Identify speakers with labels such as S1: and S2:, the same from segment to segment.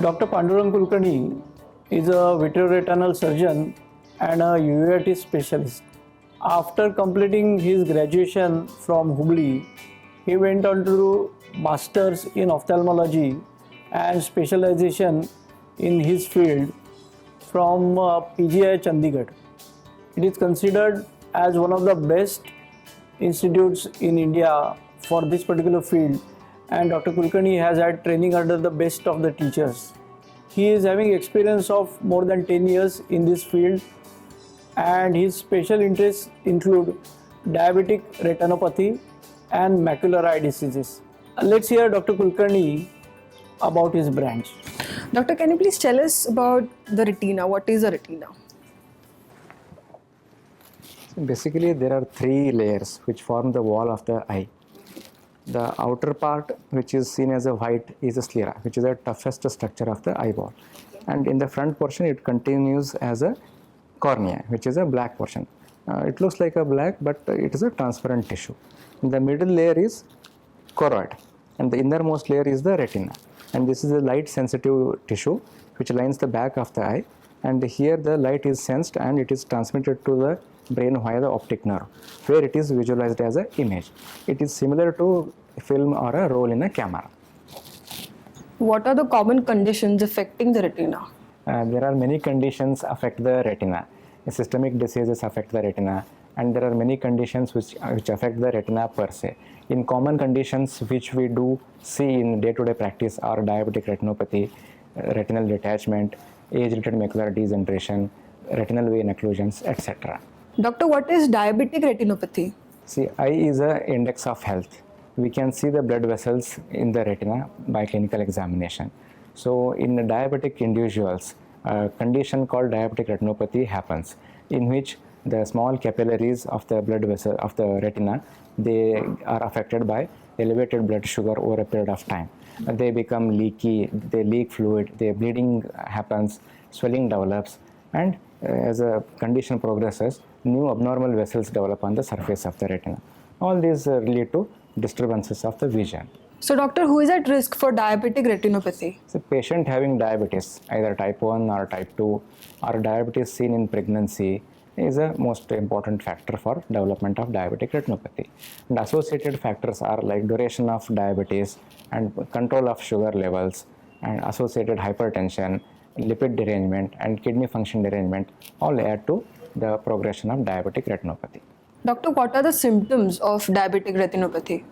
S1: Dr. Pandurang Kulkarni is a vitreoretinal surgeon and a uveitis specialist. After completing his graduation from Hubli, he went on to do masters in ophthalmology and specialization in his field from PGI Chandigarh. It is considered as one of the best institutes in India for this particular field, and Dr. Kulkarni has had training under the best of the teachers. He is having experience of more than 10 years in this field, and his special interests include diabetic retinopathy and macular eye diseases. Let's hear Dr. Kulkarni about his branch.
S2: Doctor, can you please tell us about the retina? What is a retina?
S3: Basically, there are three layers which form the wall of the eye. The outer part, which is seen as a white, is a sclera, which is the toughest structure of the eyeball. And in the front portion, it continues as a cornea, which is a black portion. It looks like a black, but it is a transparent tissue. The middle layer is choroid, and the innermost layer is the retina. And this is a light-sensitive tissue which lines the back of the eye. And here the light is sensed and it is transmitted to the brain via the optic nerve, where it is visualized as an image. It is similar to film or a roll in a camera.
S2: What are the common conditions affecting the retina?
S3: There are many conditions affect the retina. Systemic diseases affect the retina, and there are many conditions which affect the retina per se. In common conditions which we do see in day-to-day practice are diabetic retinopathy, retinal detachment, age-related macular degeneration, retinal vein occlusions, etc.
S2: Doctor, what is diabetic retinopathy?
S3: See, eye is an index of health. We can see the blood vessels in the retina by clinical examination. So, in diabetic individuals, a condition called diabetic retinopathy happens, in which the small capillaries of the blood vessel of the retina, they are affected by elevated blood sugar over a period of time. They become leaky, they leak fluid, the bleeding happens, swelling develops, and as a condition progresses, new abnormal vessels develop on the surface of the retina. All these lead to disturbances of the vision.
S2: So, doctor, who is at risk for diabetic retinopathy?
S3: So, patient having diabetes, either type 1 or type 2, or diabetes seen in pregnancy, is a most important factor for development of diabetic retinopathy. And associated factors are like duration of diabetes and control of sugar levels and associated hypertension, lipid derangement and kidney function derangement all add to the progression of diabetic retinopathy.
S2: Doctor, what are the symptoms of diabetic retinopathy?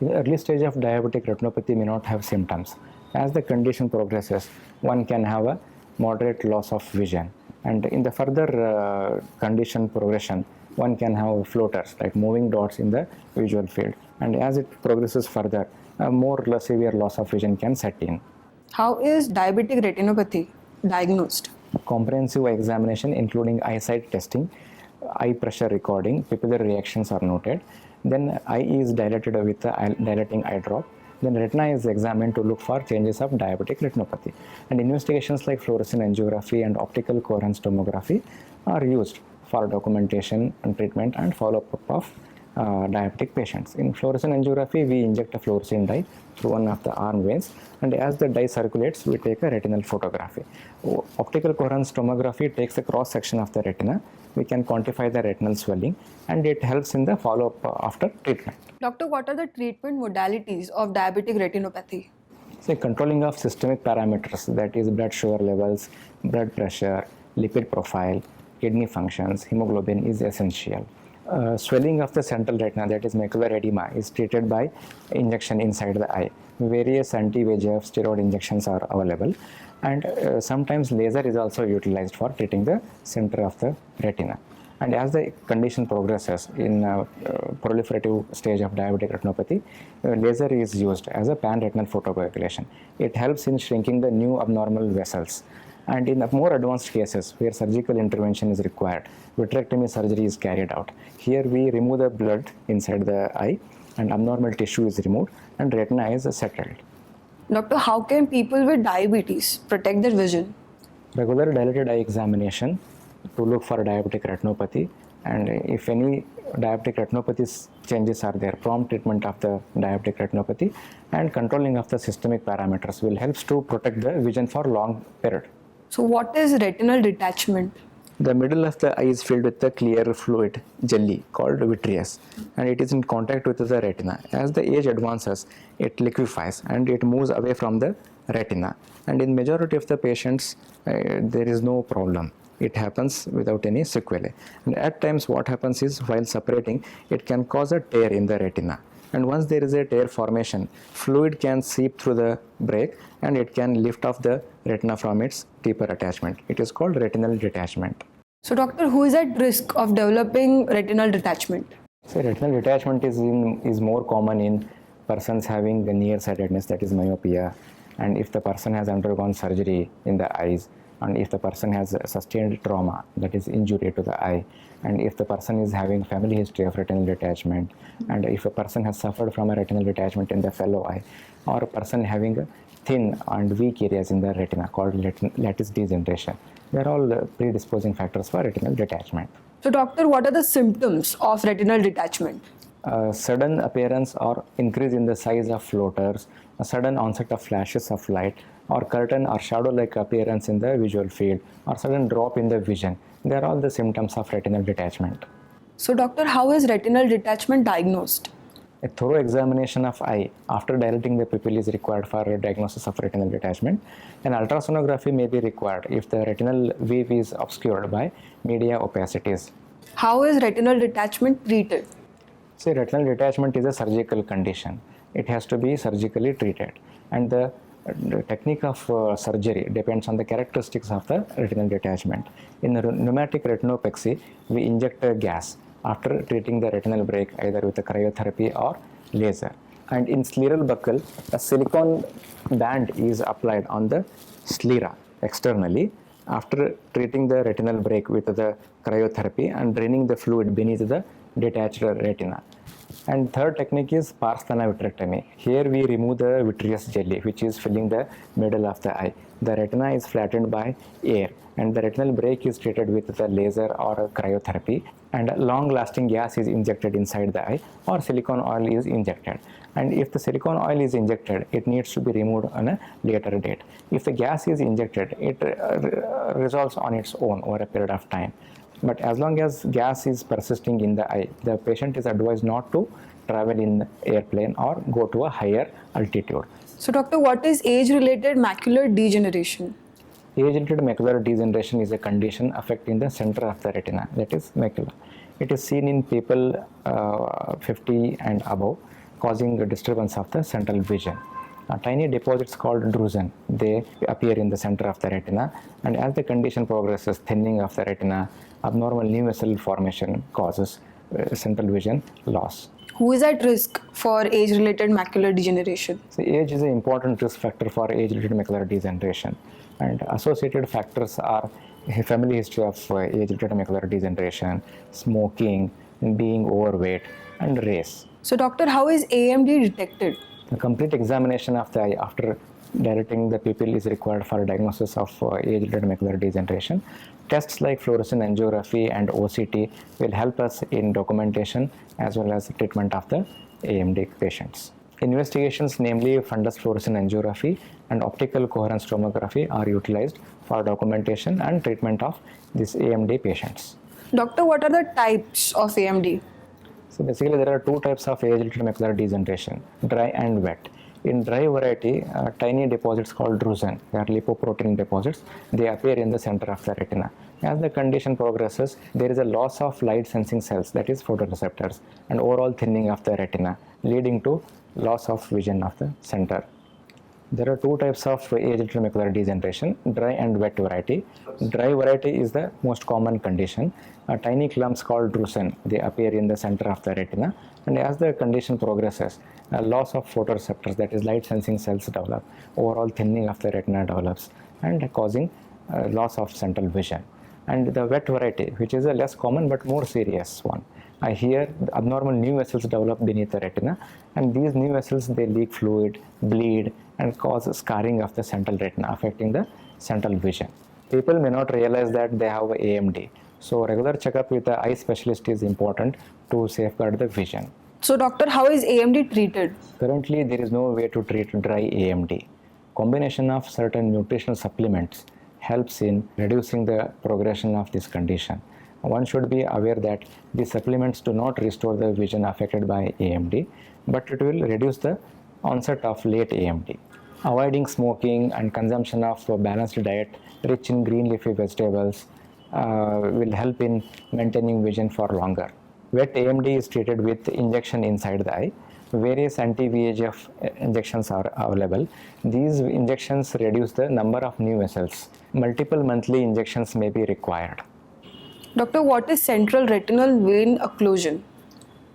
S3: In the early stage of diabetic retinopathy may not have symptoms. As the condition progresses, one can have a moderate loss of vision. And in the further condition progression, one can have floaters, like moving dots in the visual field. And as it progresses further, a more severe loss of vision can set in.
S2: How is diabetic retinopathy diagnosed?
S3: Comprehensive examination including eyesight testing, eye pressure recording, pupillary reactions are noted. Then eye is dilated with a dilating eye drop. Then retina is examined to look for changes of diabetic retinopathy. And investigations like fluorescein angiography and optical coherence tomography are used for documentation and treatment and follow-up of diabetic patients. In fluorescein angiography, we inject a fluorescein dye through one of the arm veins, and as the dye circulates, we take a retinal photography. Optical coherence tomography takes a cross-section of the retina. We can quantify the retinal swelling, and it helps in the follow-up after treatment.
S2: Doctor, what are the treatment modalities of diabetic retinopathy?
S3: So, controlling of systemic parameters, that is blood sugar levels, blood pressure, lipid profile, kidney functions, hemoglobin is essential. Swelling of the central retina, that is macular edema, is treated by injection inside the eye. Various anti-VEGF steroid injections are available, and sometimes laser is also utilized for treating the center of the retina. And as the condition progresses in proliferative stage of diabetic retinopathy, laser is used as a pan-retinal photocoagulation. It helps in shrinking the new abnormal vessels. And in more advanced cases where surgical intervention is required, vitrectomy surgery is carried out. Here we remove the blood inside the eye and abnormal tissue is removed and retina is settled.
S2: Doctor, how can people with diabetes protect their vision?
S3: Regular dilated eye examination to look for diabetic retinopathy, And if any diabetic retinopathy changes are there, prompt treatment of the diabetic retinopathy and controlling of the systemic parameters will help to protect the vision for long period.
S2: So, what is retinal detachment?
S3: The middle of the eye is filled with a clear fluid jelly called vitreous, and it is in contact with the retina. As the age advances, it liquefies and it moves away from the retina. And in majority of the patients, there is no problem. It happens without any sequelae. And at times, what happens is while separating, it can cause a tear in the retina. And once there is a tear formation, fluid can seep through the break and it can lift off the retina from its deeper attachment. It is called retinal detachment.
S2: So, doctor, who is at risk of developing retinal detachment?
S3: So retinal detachment is more common in persons having the nearsightedness, that is myopia, and if the person has undergone surgery in the eyes, and if the person has sustained trauma, that is injury to the eye, and if the person is having family history of retinal detachment, and if a person has suffered from a retinal detachment in the fellow eye, or a person having thin and weak areas in the retina called lattice degeneration, they are all predisposing factors for retinal detachment.
S2: So, doctor, what are the symptoms of retinal detachment?
S3: Sudden appearance or increase in the size of floaters, a sudden onset of flashes of light, or curtain or shadow-like appearance in the visual field, or sudden drop in the vision. They are all the symptoms of retinal detachment.
S2: So, doctor, how is retinal detachment diagnosed?
S3: A thorough examination of eye after dilating the pupil is required for a diagnosis of retinal detachment. An ultrasonography may be required if the retinal wave is obscured by media opacities.
S2: How is retinal detachment treated?
S3: See, retinal detachment is a surgical condition. It has to be surgically treated, and the technique of surgery depends on the characteristics of the retinal detachment. In pneumatic retinopexy, we inject a gas after treating the retinal break either with a cryotherapy or laser. And in scleral buccal, a silicone band is applied on the sclera externally after treating the retinal break with the cryotherapy and draining the fluid beneath the detached retina. And third technique is parsthena vitrectomy. Here we remove the vitreous jelly which is filling the middle of the eye. The retina is flattened by air and the retinal break is treated with the laser or a cryotherapy, and a long-lasting gas is injected inside the eye or silicone oil is injected. And if the silicone oil is injected, it needs to be removed on a later date. If the gas is injected, it resolves on its own over a period of time. But as long as gas is persisting in the eye, the patient is advised not to travel in airplane or go to a higher altitude.
S2: So, doctor, what is age-related macular degeneration?
S3: Age-related macular degeneration is a condition affecting the center of the retina, that is macula. It is seen in people 50 and above, causing a disturbance of the central vision. Tiny deposits called drusen, they appear in the center of the retina, and as the condition progresses, thinning of the retina, abnormal new vessel formation causes central vision loss.
S2: Who is at risk for age-related macular degeneration?
S3: So age is an important risk factor for age-related macular degeneration, and associated factors are a family history of age-related macular degeneration, smoking, being overweight, and race.
S2: So, doctor, how is AMD detected?
S3: A complete examination of the eye after dilating the pupil is required for a diagnosis of age-related macular degeneration. Tests like fluorescein angiography and OCT will help us in documentation as well as treatment of the AMD patients. Investigations, namely fundus fluorescein angiography and optical coherence tomography, are utilized for documentation and treatment of these AMD patients.
S2: Doctor, what are the types of AMD?
S3: So basically there are two types of age-related macular degeneration, dry and wet. In dry variety, tiny deposits called drusen, they are lipoprotein deposits, they appear in the center of the retina. As the condition progresses, there is a loss of light sensing cells, that is photoreceptors, and overall thinning of the retina, leading to loss of vision of the center. There are two types of age-related macular degeneration, dry and wet variety. Dry variety is the most common condition. Tiny clumps called drusen, they appear in the center of the retina, and as the condition progresses, loss of photoreceptors, that is light sensing cells, develop, overall thinning of the retina develops, and causing loss of central vision. And the wet variety, which is a less common but more serious one, here abnormal new vessels develop beneath the retina, and these new vessels, they leak fluid, bleed, and cause scarring of the central retina, affecting the central vision. People may not realize that they have AMD. So regular checkup with the eye specialist is important to safeguard the vision.
S2: So, doctor, how is AMD treated?
S3: Currently, there is no way to treat dry AMD. Combination of certain nutritional supplements helps in reducing the progression of this condition. One should be aware that these supplements do not restore the vision affected by AMD, but it will reduce the onset of late AMD. Avoiding smoking and consumption of a balanced diet rich in green leafy vegetables will help in maintaining vision for longer. Wet AMD is treated with injection inside the eye. Various anti-VEGF injections are available. These injections reduce the number of new vessels. Multiple monthly injections may be required.
S2: Doctor, what is central retinal vein occlusion?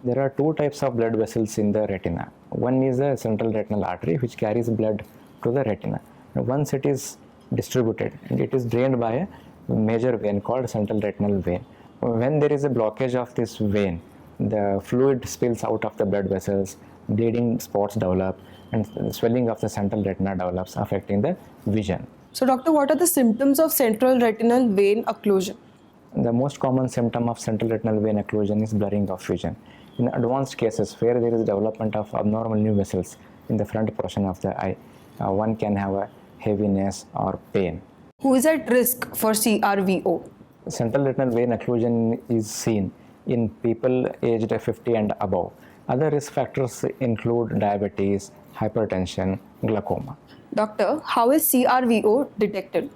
S3: There are two types of blood vessels in the retina. One is the central retinal artery, which carries blood to the retina. Once it is distributed, and it is drained by a major vein called central retinal vein. When there is a blockage of this vein, the fluid spills out of the blood vessels, bleeding spots develop, and swelling of the central retina develops, affecting the vision.
S2: So, doctor, what are the symptoms of central retinal vein occlusion?
S3: The most common symptom of central retinal vein occlusion is blurring of vision. In advanced cases where there is development of abnormal new vessels in the front portion of the eye, one can have a heaviness or pain.
S2: Who is at risk for CRVO?
S3: Central retinal vein occlusion is seen in people aged 50 and above. Other risk factors include diabetes, hypertension, glaucoma.
S2: Doctor, how is CRVO detected?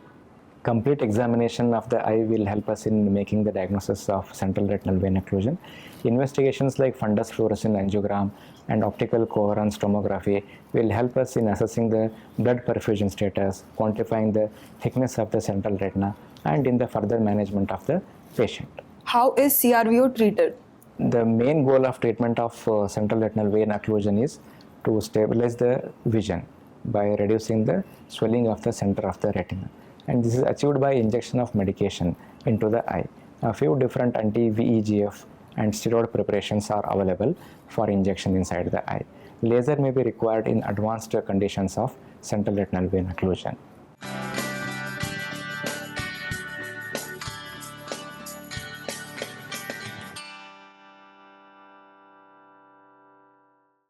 S3: Complete examination of the eye will help us in making the diagnosis of central retinal vein occlusion. Investigations like fundus fluorescein angiogram and optical coherence tomography will help us in assessing the blood perfusion status, quantifying the thickness of the central retina, and in the further management of the patient.
S2: How is CRVO treated?
S3: The main goal of treatment of central retinal vein occlusion is to stabilize the vision by reducing the swelling of the center of the retina. And this is achieved by injection of medication into the eye. A few different anti-VEGF and steroid preparations are available for injection inside the eye. Laser may be required in advanced conditions of central retinal vein occlusion.